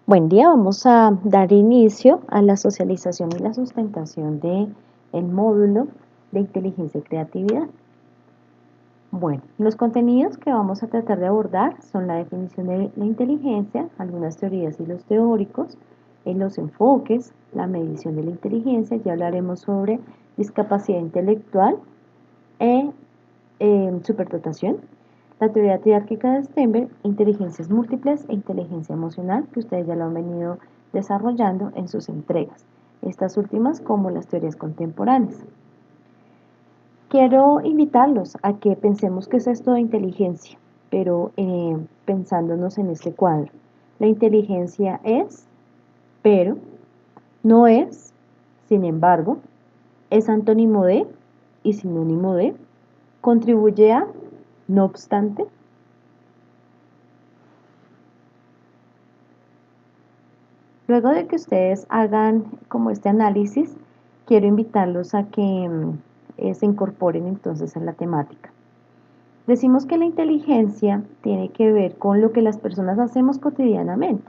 Buen día, vamos a dar inicio a la socialización y la sustentación del módulo de inteligencia y creatividad. Bueno, los contenidos que vamos a tratar de abordar son la definición de la inteligencia, algunas teorías y los teóricos, en los enfoques, la medición de la inteligencia, ya hablaremos sobre discapacidad intelectual e superdotación, la teoría triárquica de Stenberg, inteligencias múltiples e inteligencia emocional, que ustedes ya lo han venido desarrollando en sus entregas, estas últimas como las teorías contemporáneas. Quiero invitarlos a que pensemos qué es esto de inteligencia, pero pensándonos en este cuadro. La inteligencia es, pero, no es, sin embargo, es antónimo de y sinónimo de, contribuye a, no obstante. Luego de que ustedes hagan como este análisis, quiero invitarlos a que se incorporen entonces en la temática. Decimos que la inteligencia tiene que ver con lo que las personas hacemos cotidianamente,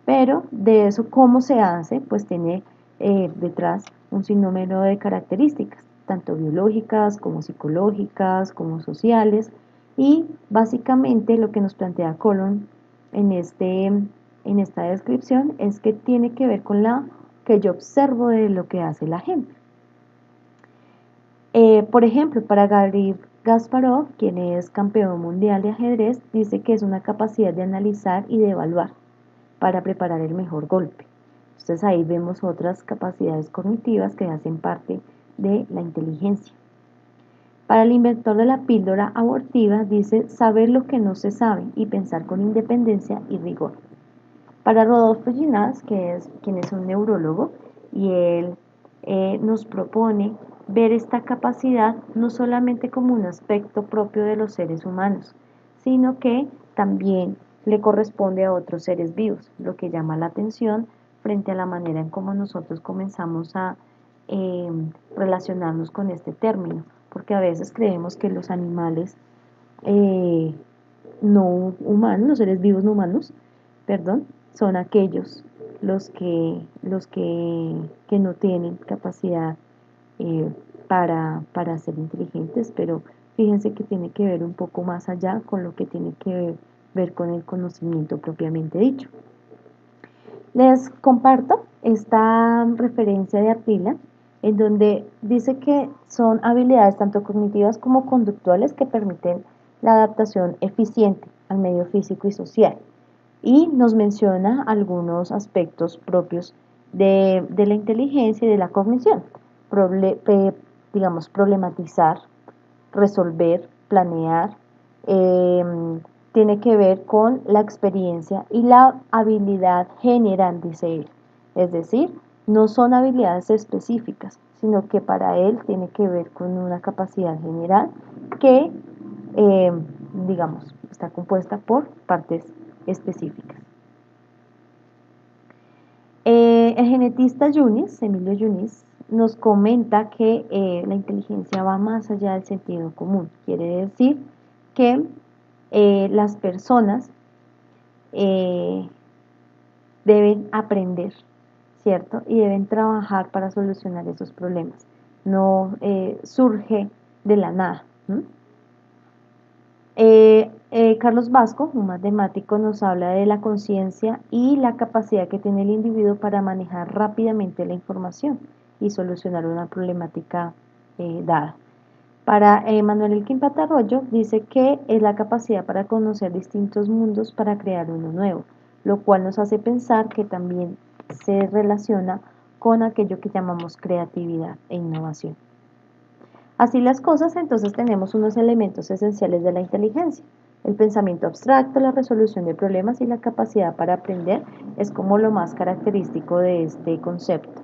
pero de eso cómo se hace, pues tiene detrás un sinnúmero de características, tanto biológicas como psicológicas, como sociales, y básicamente lo que nos plantea Colon en esta descripción es que tiene que ver con la que yo observo de lo que hace la gente. Por ejemplo, para Garry Kasparov, quien es campeón mundial de ajedrez, dice que es una capacidad de analizar y de evaluar para preparar el mejor golpe. Entonces ahí vemos otras capacidades cognitivas que hacen parte de la inteligencia. Para el inventor de la píldora abortiva dice saber lo que no se sabe y pensar con independencia y rigor. Para Rodolfo Ginás, quien es un neurólogo, y él nos propone ver esta capacidad no solamente como un aspecto propio de los seres humanos, sino que también le corresponde a otros seres vivos, lo que llama la atención frente a la manera en cómo nosotros comenzamos a relacionarnos con este término, porque a veces creemos que los animales eh, no humanos, los seres vivos no humanos, perdón, son aquellos que no tienen capacidad eh, para ser inteligentes, pero fíjense que tiene que ver un poco más allá con lo que tiene que ver con el conocimiento propiamente dicho. Les comparto esta referencia de Attila, en donde dice que son habilidades tanto cognitivas como conductuales que permiten la adaptación eficiente al medio físico y social. Y nos menciona algunos aspectos propios de la inteligencia y de la cognición. Digamos, problematizar, resolver, planear, tiene que ver con la experiencia y la habilidad general, dice él. Es decir, no son habilidades específicas, sino que para él tiene que ver con una capacidad general que, eh, digamos, está compuesta por partes específicas. El genetista Yunis, Emilio Yunis, nos comenta que la inteligencia va más allá del sentido común. Quiere decir que las personas deben aprender, ¿cierto? Y deben trabajar para solucionar esos problemas. No surge de la nada. Carlos Vasco, un matemático, nos habla de la conciencia y la capacidad que tiene el individuo para manejar rápidamente la información y solucionar una problemática dada. Para Manuel Elkin Patarroyo dice que es la capacidad para conocer distintos mundos para crear uno nuevo, lo cual nos hace pensar que también se relaciona con aquello que llamamos creatividad e innovación. Así las cosas, entonces tenemos unos elementos esenciales de la inteligencia. El pensamiento abstracto, la resolución de problemas y la capacidad para aprender es como lo más característico de este concepto.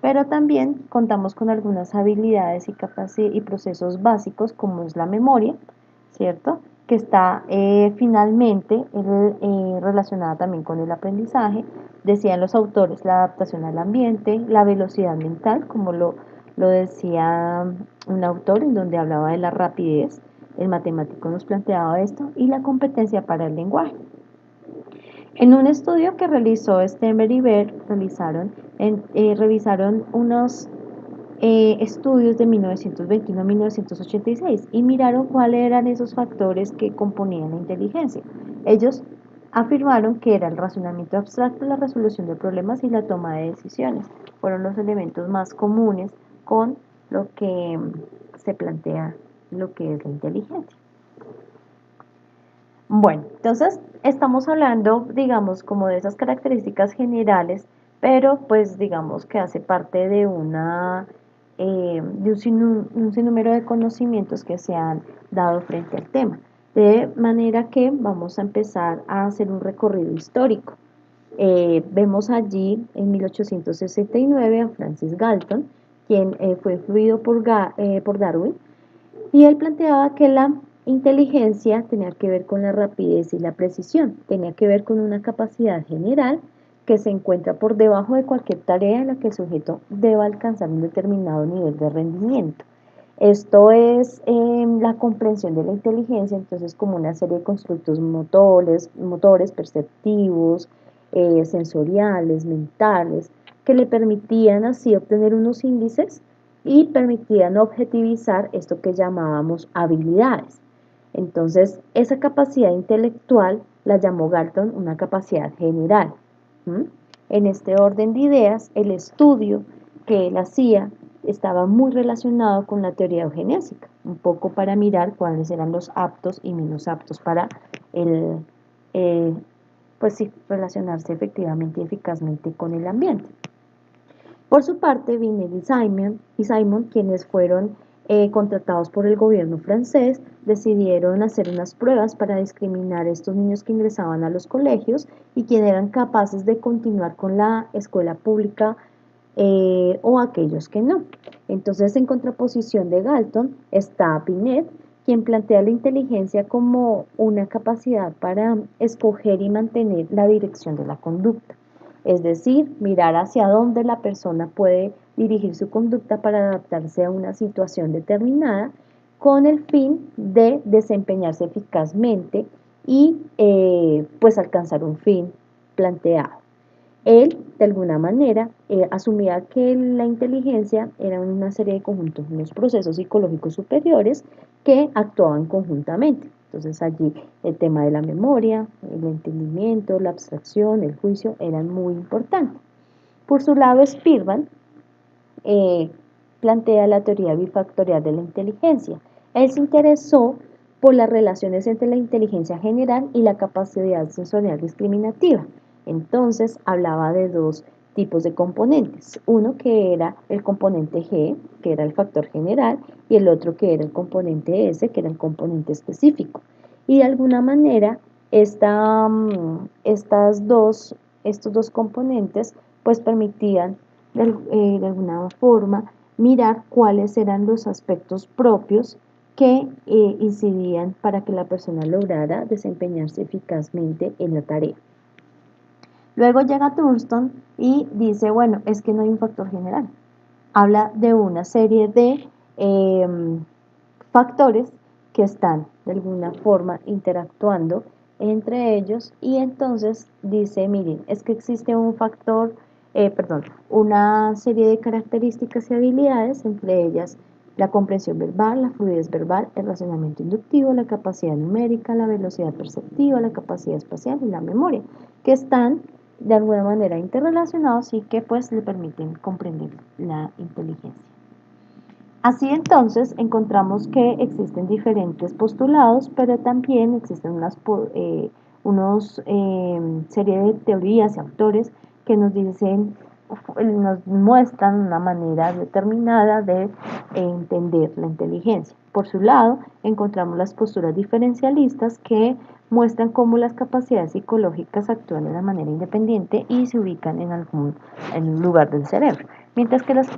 Pero también contamos con algunas habilidades y procesos básicos como es la memoria, ¿cierto? Que está finalmente relacionada también con el aprendizaje. Decían los autores, la adaptación al ambiente, la velocidad mental, como lo decía un autor en donde hablaba de la rapidez, el matemático nos planteaba esto, y la competencia para el lenguaje. En un estudio que realizó Stenberg y Baer, revisaron unos estudios de 1921 a 1986 y miraron cuáles eran esos factores que componían la inteligencia. Ellos afirmaron que era el razonamiento abstracto, la resolución de problemas y la toma de decisiones. Fueron los elementos más comunes con lo que se plantea lo que es la inteligencia. Bueno, entonces estamos hablando, digamos, como de esas características generales, pero pues digamos que hace parte de un sinnúmero de conocimientos que se han dado frente al tema. De manera que vamos a empezar a hacer un recorrido histórico. Vemos allí en 1869 a Francis Galton, quien fue influido por Darwin, y él planteaba que la inteligencia tenía que ver con la rapidez y la precisión, tenía que ver con una capacidad general que se encuentra por debajo de cualquier tarea en la que el sujeto deba alcanzar un determinado nivel de rendimiento. Esto es la comprensión de la inteligencia, entonces como una serie de constructos motores perceptivos, sensoriales, mentales, que le permitían así obtener unos índices y permitían objetivizar esto que llamábamos habilidades. Entonces, esa capacidad intelectual la llamó Galton una capacidad general. ¿Mm? En este orden de ideas, el estudio que él hacía estaba muy relacionado con la teoría eugenésica, un poco para mirar cuáles eran los aptos y menos aptos para el, pues sí, relacionarse efectivamente y eficazmente con el ambiente. Por su parte, Binet y Simon, quienes fueron contratados por el gobierno francés, decidieron hacer unas pruebas para discriminar a estos niños que ingresaban a los colegios y quienes eran capaces de continuar con la escuela pública o aquellos que no. Entonces, en contraposición de Galton está Binet, quien plantea la inteligencia como una capacidad para escoger y mantener la dirección de la conducta. Es decir, mirar hacia dónde la persona puede dirigir su conducta para adaptarse a una situación determinada con el fin de desempeñarse eficazmente y pues alcanzar un fin planteado. Él, de alguna manera, asumía que la inteligencia era una serie de conjuntos, unos procesos psicológicos superiores que actuaban conjuntamente. Entonces allí el tema de la memoria, el entendimiento, la abstracción, el juicio eran muy importantes. Por su lado, Spearman eh, plantea la teoría bifactorial de la inteligencia. Él se interesó por las relaciones entre la inteligencia general y la capacidad sensorial discriminativa. Entonces hablaba de dos tipos de componentes, uno que era el componente G, que era el factor general, y el otro que era el componente S, que era el componente específico. Y de alguna manera estos dos componentes pues permitían de alguna forma mirar cuáles eran los aspectos propios que incidían para que la persona lograra desempeñarse eficazmente en la tarea. Luego llega Thurston y dice, bueno, es que no hay un factor general. Habla de una serie de factores que están de alguna forma interactuando entre ellos y entonces dice, miren, es que existe un factor, una serie de características y habilidades, entre ellas la comprensión verbal, la fluidez verbal, el razonamiento inductivo, la capacidad numérica, la velocidad perceptiva, la capacidad espacial y la memoria, que están de alguna manera interrelacionados y que pues le permiten comprender la inteligencia. Así entonces encontramos que existen diferentes postulados, pero también existen serie de teorías y autores que nos dicen, nos muestran una manera determinada de entender la inteligencia. Por su lado, encontramos las posturas diferencialistas que muestran cómo las capacidades psicológicas actúan de una manera independiente y se ubican en algún lugar del cerebro. Mientras que las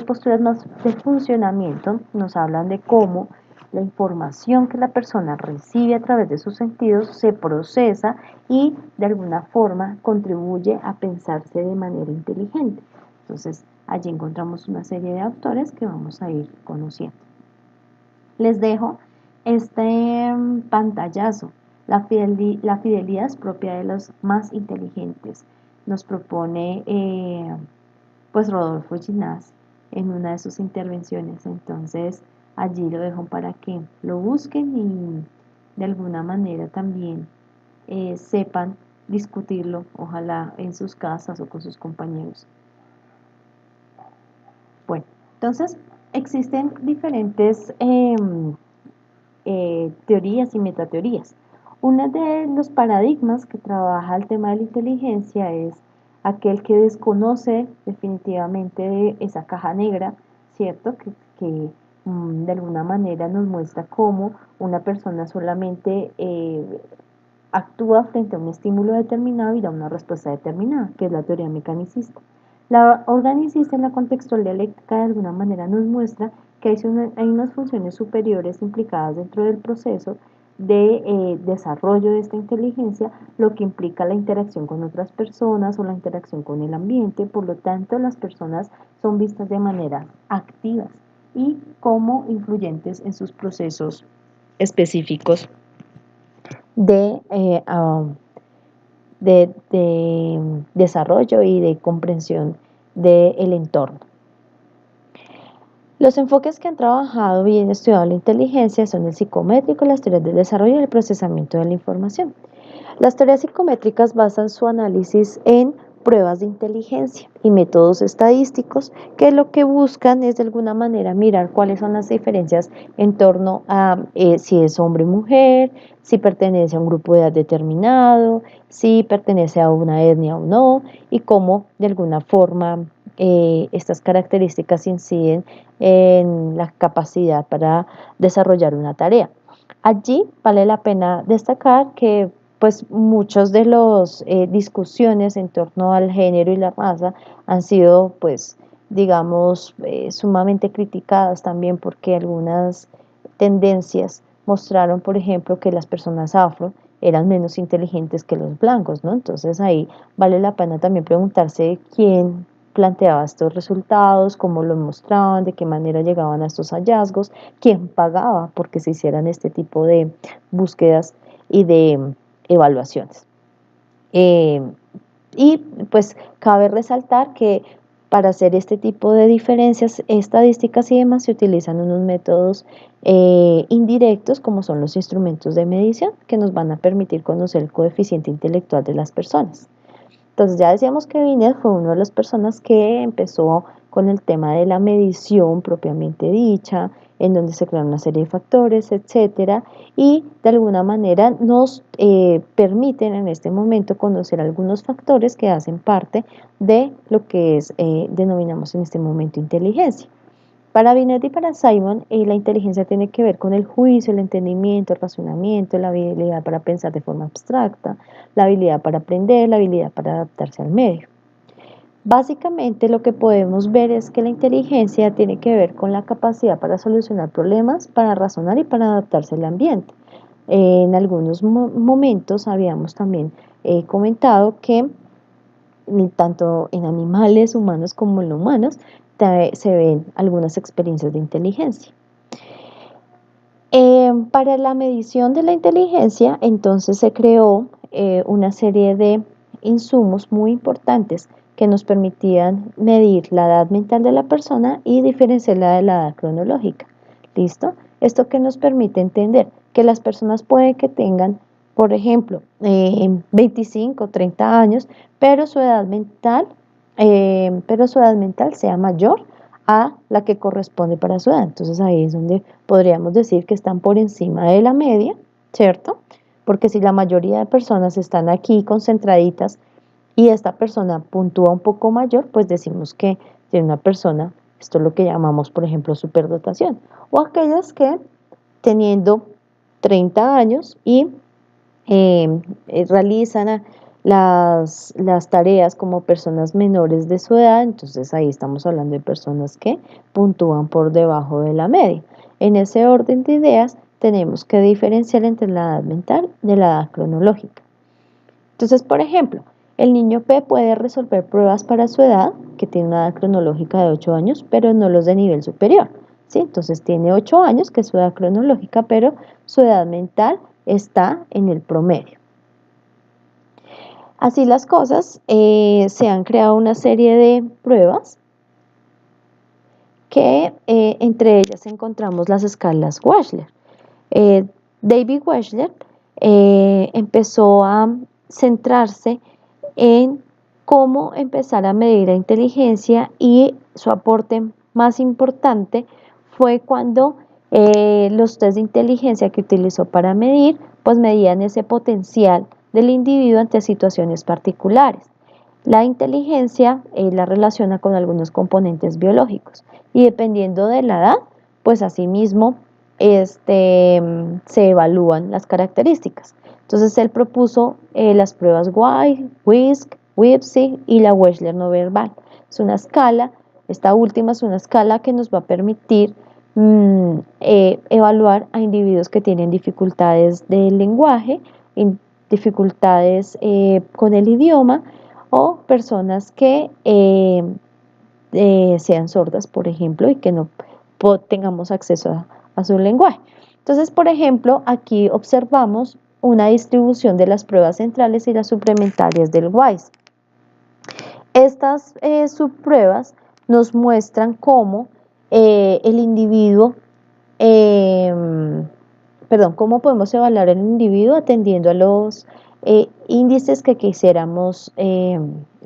posturas más de funcionamiento nos hablan de cómo la información que la persona recibe a través de sus sentidos se procesa y de alguna forma contribuye a pensarse de manera inteligente. Entonces, allí encontramos una serie de autores que vamos a ir conociendo. Les dejo este pantallazo. La fidelidad es propia de los más inteligentes, nos propone pues Rodolfo Ginás en una de sus intervenciones. Entonces allí lo dejo para que lo busquen y de alguna manera también sepan discutirlo, ojalá en sus casas o con sus compañeros. Bueno, entonces existen diferentes teorías y metateorías. Uno de los paradigmas que trabaja el tema de la inteligencia es aquel que desconoce definitivamente de esa caja negra, ¿cierto? Que de alguna manera nos muestra cómo una persona solamente actúa frente a un estímulo determinado y da una respuesta determinada, que es la teoría mecanicista. La organicista en la contextual dialéctica de alguna manera nos muestra que hay unas funciones superiores implicadas dentro del proceso de desarrollo de esta inteligencia, lo que implica la interacción con otras personas o la interacción con el ambiente. Por lo tanto, las personas son vistas de manera activas y como influyentes en sus procesos específicos de, de desarrollo y de comprensión del entorno. Los enfoques que han trabajado y estudiado la inteligencia son el psicométrico, las teorías del desarrollo y el procesamiento de la información. Las teorías psicométricas basan su análisis en pruebas de inteligencia y métodos estadísticos que lo que buscan es de alguna manera mirar cuáles son las diferencias en torno a si es hombre o mujer, si pertenece a un grupo de edad determinado, si pertenece a una etnia o no, y cómo de alguna forma estas características inciden en la capacidad para desarrollar una tarea. Allí vale la pena destacar que pues muchas de las discusiones en torno al género y la raza han sido pues digamos sumamente criticadas también porque algunas tendencias mostraron por ejemplo que las personas afro eran menos inteligentes que los blancos, ¿no? Entonces ahí vale la pena también preguntarse quién planteaba estos resultados, cómo los mostraban, de qué manera llegaban a estos hallazgos, quién pagaba porque se hicieran este tipo de búsquedas y de evaluaciones. Y pues cabe resaltar que para hacer este tipo de diferencias estadísticas y demás se utilizan unos métodos indirectos como son los instrumentos de medición que nos van a permitir conocer el coeficiente intelectual de las personas. Entonces ya decíamos que Binet fue una de las personas que empezó con el tema de la medición propiamente dicha, en donde se crearon una serie de factores, etcétera, y de alguna manera nos permiten en este momento conocer algunos factores que hacen parte de lo que es, denominamos en este momento inteligencia. Para Binet y para Simon, la inteligencia tiene que ver con el juicio, el entendimiento, el razonamiento, la habilidad para pensar de forma abstracta, la habilidad para aprender, la habilidad para adaptarse al medio. Básicamente lo que podemos ver es que la inteligencia tiene que ver con la capacidad para solucionar problemas, para razonar y para adaptarse al ambiente. En algunos momentos habíamos también comentado que tanto en animales humanos como en humanos se ven algunas experiencias de inteligencia. Para la medición de la inteligencia, entonces se creó una serie de insumos muy importantes que nos permitían medir la edad mental de la persona y diferenciarla de la edad cronológica. ¿Listo? Esto que nos permite entender que las personas pueden que tengan, por ejemplo, 25 o 30 años, pero su edad mental sea mayor a la que corresponde para su edad. Entonces ahí es donde podríamos decir que están por encima de la media, ¿cierto? Porque si la mayoría de personas están aquí concentraditas y esta persona puntúa un poco mayor, pues decimos que tiene una persona, esto es lo que llamamos, por ejemplo, superdotación. O aquellas que teniendo 30 años y realizan las tareas como personas menores de su edad, entonces ahí estamos hablando de personas que puntúan por debajo de la media. En ese orden de ideas tenemos que diferenciar entre la edad mental de la edad cronológica. Entonces, por ejemplo, el niño P puede resolver pruebas para su edad, que tiene una edad cronológica de 8 años, pero no los de nivel superior, ¿sí? Entonces tiene 8 años, que es su edad cronológica, pero su edad mental está en el promedio. Así las cosas, se han creado una serie de pruebas que entre ellas encontramos las escalas Wechsler. David Wechsler empezó a centrarse en cómo empezar a medir la inteligencia, y su aporte más importante fue cuando los test de inteligencia que utilizó para medir, pues medían ese potencial del individuo ante situaciones particulares. La inteligencia la relaciona con algunos componentes biológicos, y dependiendo de la edad, pues asimismo se evalúan las características. Entonces él propuso las pruebas WISC, WIPSI y la Wechsler no verbal. Es una escala, esta última es una escala que nos va a permitir evaluar a individuos que tienen dificultades del lenguaje, dificultades con el idioma, o personas que sean sordas, por ejemplo, y que no tengamos acceso a su lenguaje. Entonces, por ejemplo, aquí observamos una distribución de las pruebas centrales y las suplementarias del WISE. Estas subpruebas nos muestran cómo el individuo, cómo podemos evaluar el individuo atendiendo a los índices que quisiéramos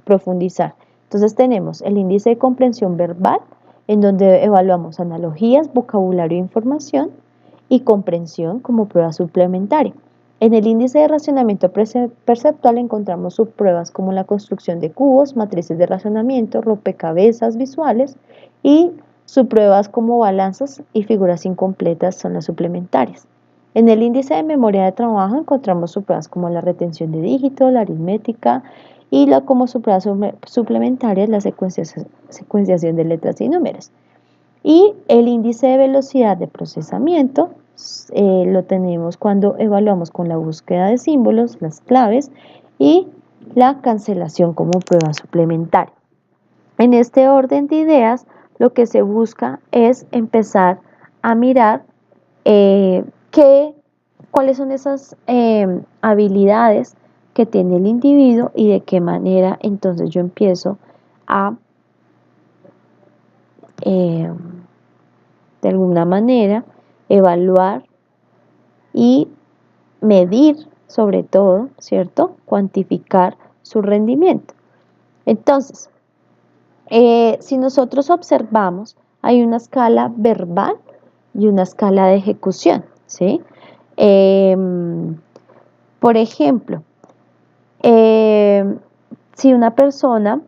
profundizar. Entonces tenemos el índice de comprensión verbal, en donde evaluamos analogías, vocabulario e información, y comprensión como prueba suplementaria. En el índice de racionamiento perceptual encontramos subpruebas como la construcción de cubos, matrices de razonamiento, rompecabezas visuales, y subpruebas como balanzas y figuras incompletas son las suplementarias. En el índice de memoria de trabajo encontramos subpruebas como la retención de dígitos, la aritmética, y como subpruebas suplementarias la secuenciación de letras y números. Y el índice de velocidad de procesamiento lo tenemos cuando evaluamos con la búsqueda de símbolos, las claves, y la cancelación como prueba suplementaria. En este orden de ideas, lo que se busca es empezar a mirar cuáles son esas habilidades que tiene el individuo, y de qué manera entonces yo empiezo a de alguna manera evaluar y medir, sobre todo, ¿cierto? Cuantificar su rendimiento. Entonces, si nosotros observamos, hay una escala verbal y una escala de ejecución, ¿sí? Por ejemplo, si una persona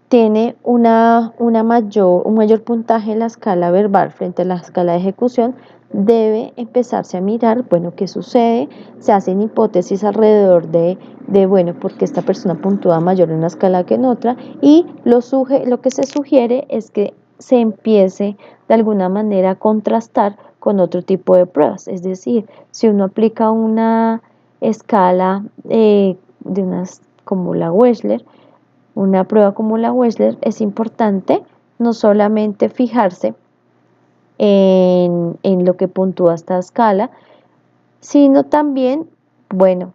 tiene un mayor puntaje en la escala verbal frente a la escala de ejecución, debe empezarse a mirar, bueno, qué sucede. Se hacen hipótesis alrededor de bueno, porque esta persona puntúa mayor en una escala que en otra, y lo que se sugiere es que se empiece de alguna manera a contrastar con otro tipo de pruebas. Es decir, si uno aplica una escala como la Wechsler, una prueba como la Wechsler, es importante no solamente fijarse en lo que puntúa esta escala, sino también, bueno,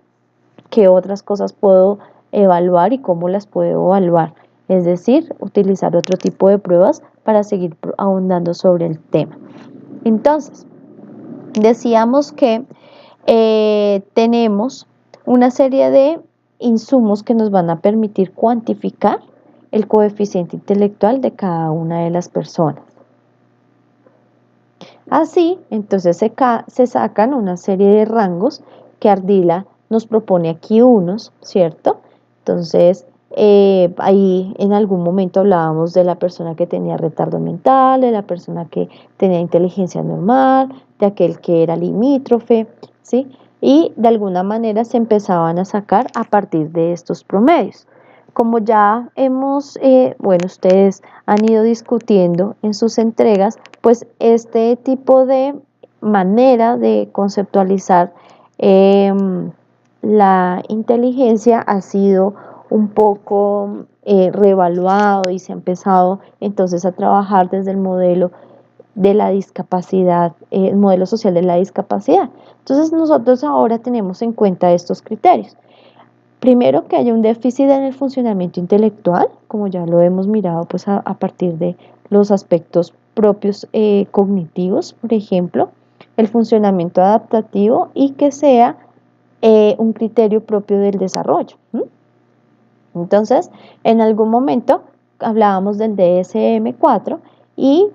qué otras cosas puedo evaluar y cómo las puedo evaluar. Es decir, utilizar otro tipo de pruebas para seguir ahondando sobre el tema. Entonces, decíamos que tenemos una serie de insumos que nos van a permitir cuantificar el coeficiente intelectual de cada una de las personas. Así, entonces se sacan una serie de rangos que Ardila nos propone aquí unos, ¿cierto? Entonces, ahí en algún momento hablábamos de la persona que tenía retardo mental, de la persona que tenía inteligencia normal, de aquel que era limítrofe, ¿sí? Y de alguna manera se empezaban a sacar a partir de estos promedios. Como ya ustedes han ido discutiendo en sus entregas, pues este tipo de manera de conceptualizar la inteligencia ha sido un poco reevaluado, y se ha empezado entonces a trabajar desde el modelo de la discapacidad, el modelo social de la discapacidad. Entonces nosotros ahora tenemos en cuenta estos criterios. Primero, que haya un déficit en el funcionamiento intelectual, como ya lo hemos mirado pues a partir de los aspectos propios cognitivos, por ejemplo, el funcionamiento adaptativo, y que sea un criterio propio del desarrollo. Entonces, en algún momento hablábamos del DSM-4 y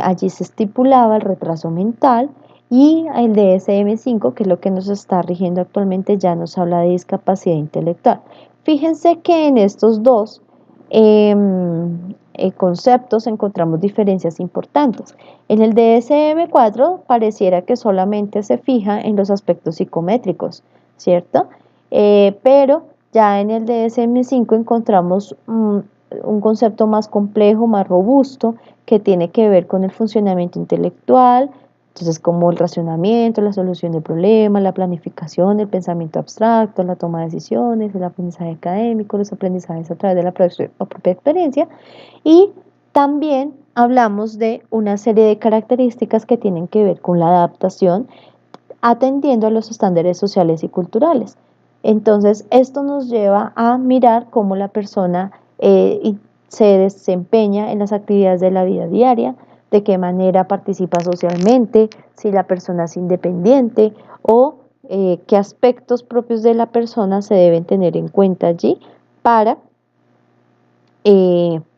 allí se estipulaba el retraso mental, y el DSM-5, que es lo que nos está rigiendo actualmente, ya nos habla de discapacidad intelectual. Fíjense que en estos dos conceptos encontramos diferencias importantes. En el DSM-4 pareciera que solamente se fija en los aspectos psicométricos, ¿cierto? Pero ya en el DSM-5 encontramos un concepto más complejo, más robusto, que tiene que ver con el funcionamiento intelectual, entonces como el razonamiento, la solución de problemas, la planificación, el pensamiento abstracto, la toma de decisiones, el aprendizaje académico, los aprendizajes a través de la propia experiencia, y también hablamos de una serie de características que tienen que ver con la adaptación, atendiendo a los estándares sociales y culturales. Entonces, esto nos lleva a mirar cómo la persona se desempeña en las actividades de la vida diaria, de qué manera participa socialmente, si la persona es independiente, o qué aspectos propios de la persona se deben tener en cuenta allí para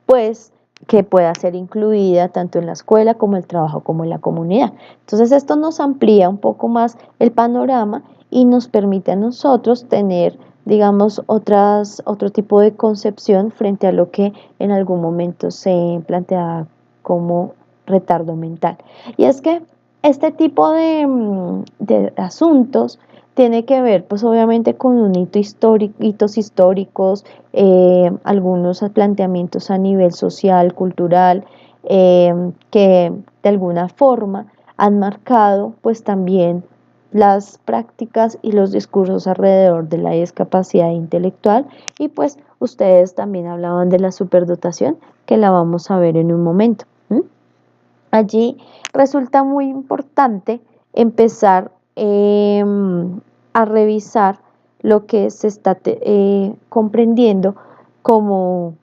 pues que pueda ser incluida tanto en la escuela como el trabajo como en la comunidad. Entonces esto nos amplía un poco más el panorama y nos permite a nosotros tener, digamos, otro tipo de concepción frente a lo que en algún momento se planteaba como retardo mental. Y es que este tipo de asuntos tiene que ver, pues obviamente, con un hitos históricos, algunos planteamientos a nivel social, cultural, que de alguna forma han marcado, pues también las prácticas y los discursos alrededor de la discapacidad intelectual. Y pues ustedes también hablaban de la superdotación, que la vamos a ver en un momento. Allí resulta muy importante empezar a revisar lo que se está comprendiendo como,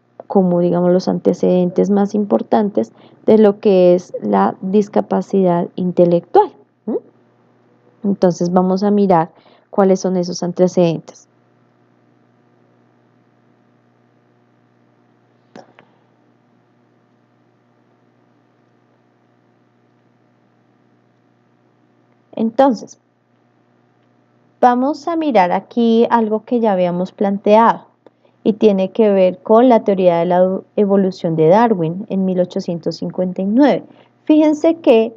digamos, los antecedentes más importantes de lo que es la discapacidad intelectual. Entonces vamos a mirar cuáles son esos antecedentes. Entonces, vamos a mirar aquí algo que ya habíamos planteado y tiene que ver con la teoría de la evolución de Darwin en 1859. Fíjense que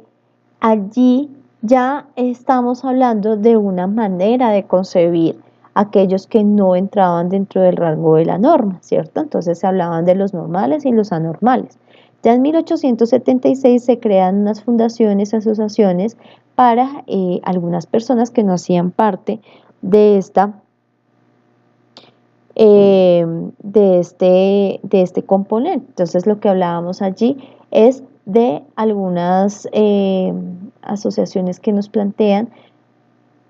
allí ya estamos hablando de una manera de concebir aquellos que no entraban dentro del rango de la norma, ¿cierto? Entonces se hablaban de los normales y los anormales. Ya en 1876 se crean unas fundaciones, asociaciones para algunas personas que no hacían parte de este componente. Entonces lo que hablábamos allí es de algunas asociaciones que nos plantean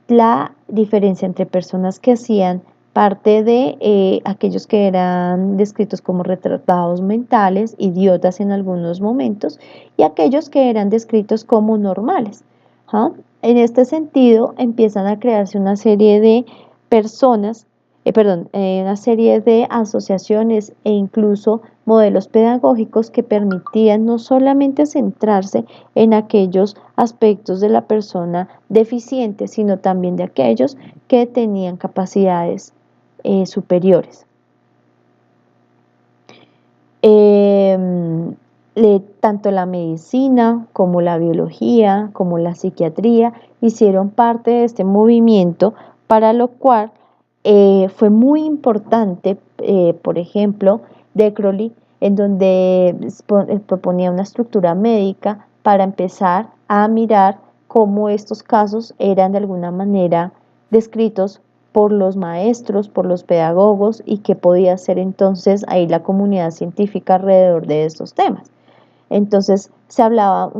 la diferencia entre personas que hacían parte de aquellos que eran descritos como retrasados mentales, idiotas en algunos momentos, y aquellos que eran descritos como normales. En este sentido, empiezan a crearse una serie de personas, una serie de asociaciones e incluso modelos pedagógicos que permitían no solamente centrarse en aquellos aspectos de la persona deficiente, sino también de aquellos que tenían capacidades superiores. Tanto la medicina como la biología, como la psiquiatría, hicieron parte de este movimiento, para lo cual fue muy importante, por ejemplo, De Crowley, en donde proponía una estructura médica para empezar a mirar cómo estos casos eran de alguna manera descritos por los maestros, por los pedagogos, y qué podía hacer entonces ahí la comunidad científica alrededor de estos temas. Entonces se hablaba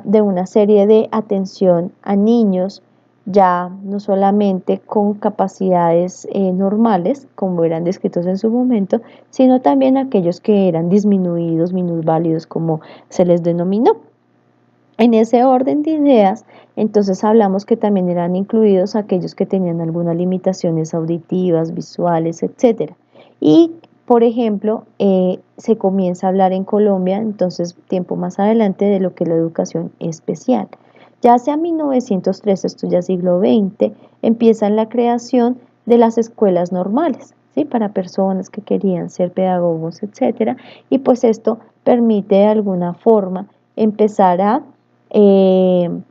de una serie de atención a niños ya no solamente con capacidades normales, como eran descritos en su momento, sino también aquellos que eran disminuidos, minusválidos, como se les denominó. En ese orden de ideas, entonces hablamos que también eran incluidos aquellos que tenían algunas limitaciones auditivas, visuales, etcétera. Y, por ejemplo, se comienza a hablar en Colombia, entonces tiempo más adelante, de lo que es la educación especial. Ya hacia 1903, esto ya siglo XX, empieza la creación de las escuelas normales, ¿sí? Para personas que querían ser pedagogos, etcétera. Y pues esto permite de alguna forma empezar a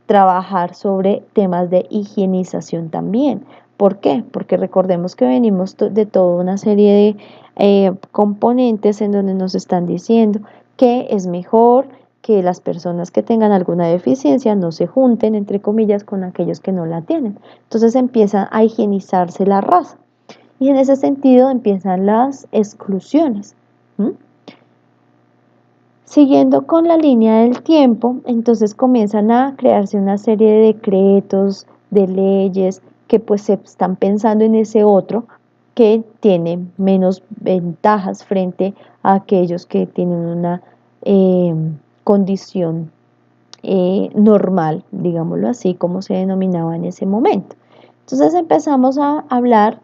trabajar sobre temas de higienización también. ¿Por qué? Porque recordemos que venimos de toda una serie de componentes en donde nos están diciendo que es mejor que las personas que tengan alguna deficiencia no se junten, entre comillas, con aquellos que no la tienen. Entonces empieza a higienizarse la raza. Y en ese sentido empiezan las exclusiones. ¿Mm? Siguiendo con la línea del tiempo, entonces comienzan a crearse una serie de decretos, de leyes, que pues se están pensando en ese otro que tiene menos ventajas frente a aquellos que tienen una condición normal, digámoslo así, como se denominaba en ese momento. Entonces empezamos a hablar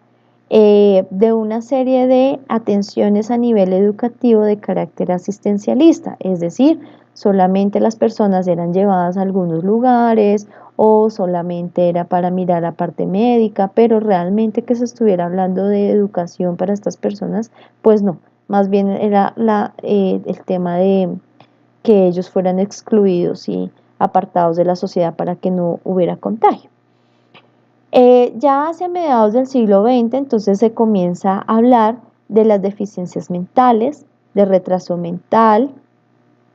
de una serie de atenciones a nivel educativo de carácter asistencialista, es decir, solamente las personas eran llevadas a algunos lugares o solamente era para mirar la parte médica, pero realmente que se estuviera hablando de educación para estas personas, pues no, más bien era el tema de que ellos fueran excluidos y apartados de la sociedad para que no hubiera contagio. Ya hacia mediados del siglo XX, entonces se comienza a hablar de las deficiencias mentales, de retraso mental,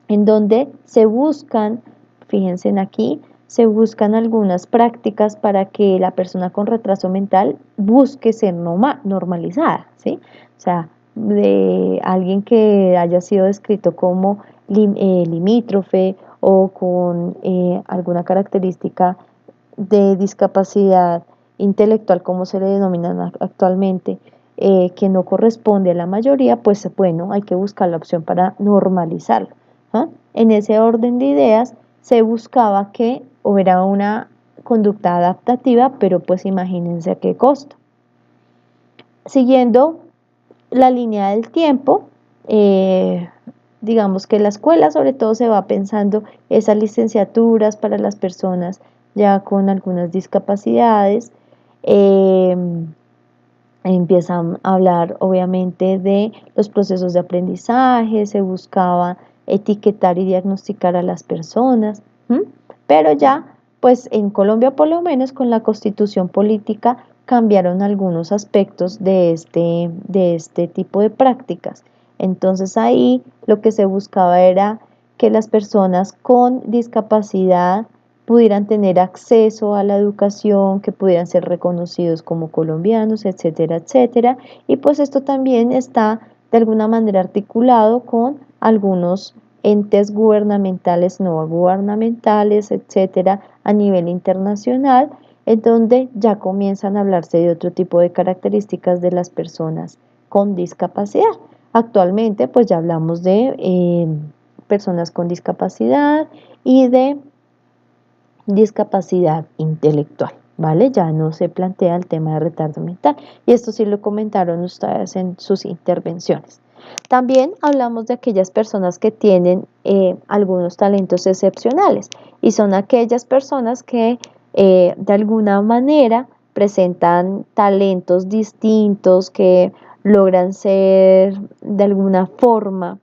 en donde se buscan, fíjense aquí, se buscan algunas prácticas para que la persona con retraso mental busque ser normalizada, ¿sí? O sea, de alguien que haya sido descrito como limítrofe o con alguna característica de discapacidad intelectual, como se le denomina actualmente, que no corresponde a la mayoría, pues bueno, hay que buscar la opción para normalizarlo. ¿Ah? En ese orden de ideas se buscaba que hubiera una conducta adaptativa, pero pues imagínense a qué costo. Siguiendo la línea del tiempo, digamos que la escuela sobre todo se va pensando esas licenciaturas para las personas ya con algunas discapacidades. Empiezan a hablar obviamente de los procesos de aprendizaje, se buscaba etiquetar y diagnosticar a las personas, pero ya pues en Colombia por lo menos con la constitución política cambiaron algunos aspectos de este tipo de prácticas. Entonces ahí lo que se buscaba era que las personas con discapacidad pudieran tener acceso a la educación, que pudieran ser reconocidos como colombianos, etcétera, etcétera. Y pues esto también está de alguna manera articulado con algunos entes gubernamentales, no gubernamentales, etcétera, a nivel internacional, en donde ya comienzan a hablarse de otro tipo de características de las personas con discapacidad. Actualmente, pues ya hablamos de personas con discapacidad y de discapacidad intelectual, ¿vale? Ya no se plantea el tema de retardo mental y esto sí lo comentaron ustedes en sus intervenciones. También hablamos de aquellas personas que tienen algunos talentos excepcionales y son aquellas personas que de alguna manera presentan talentos distintos, que logran ser de alguna forma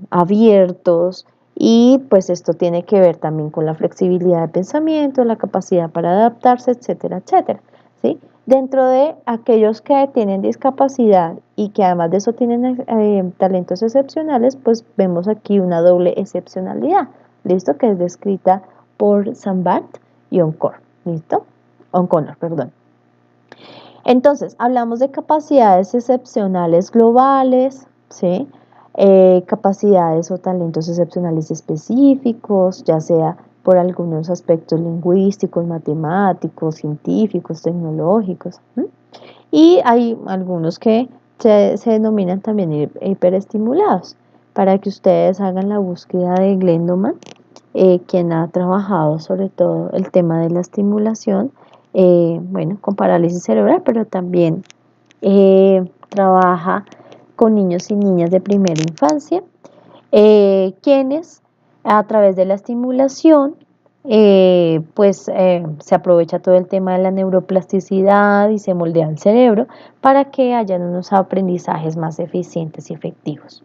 abiertos, y pues esto tiene que ver también con la flexibilidad de pensamiento, la capacidad para adaptarse, etcétera, etcétera, ¿sí? Dentro de aquellos que tienen discapacidad y que además de eso tienen talentos excepcionales, pues vemos aquí una doble excepcionalidad, ¿listo? Que es descrita por Sambat y O'Connor, ¿listo? O'Connor, perdón. Entonces, hablamos de capacidades excepcionales globales, ¿sí? capacidades o talentos excepcionales específicos, ya sea por algunos aspectos lingüísticos, matemáticos, científicos, tecnológicos. Y hay algunos que se denominan también hiperestimulados. Para que ustedes hagan la búsqueda de Glendoman, quien ha trabajado sobre todo el tema de la estimulación, bueno, con parálisis cerebral, pero también trabaja con niños y niñas de primera infancia, quienes a través de la estimulación se aprovecha todo el tema de la neuroplasticidad y se moldea el cerebro para que hayan unos aprendizajes más eficientes y efectivos.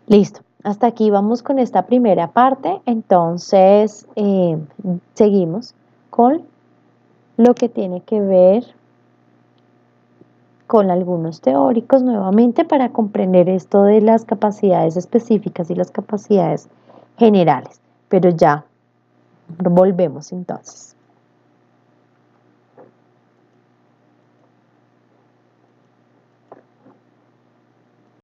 Listo, hasta aquí vamos con esta primera parte, entonces seguimos con lo que tiene que ver con algunos teóricos nuevamente para comprender esto de las capacidades específicas y las capacidades generales. Pero ya volvemos entonces.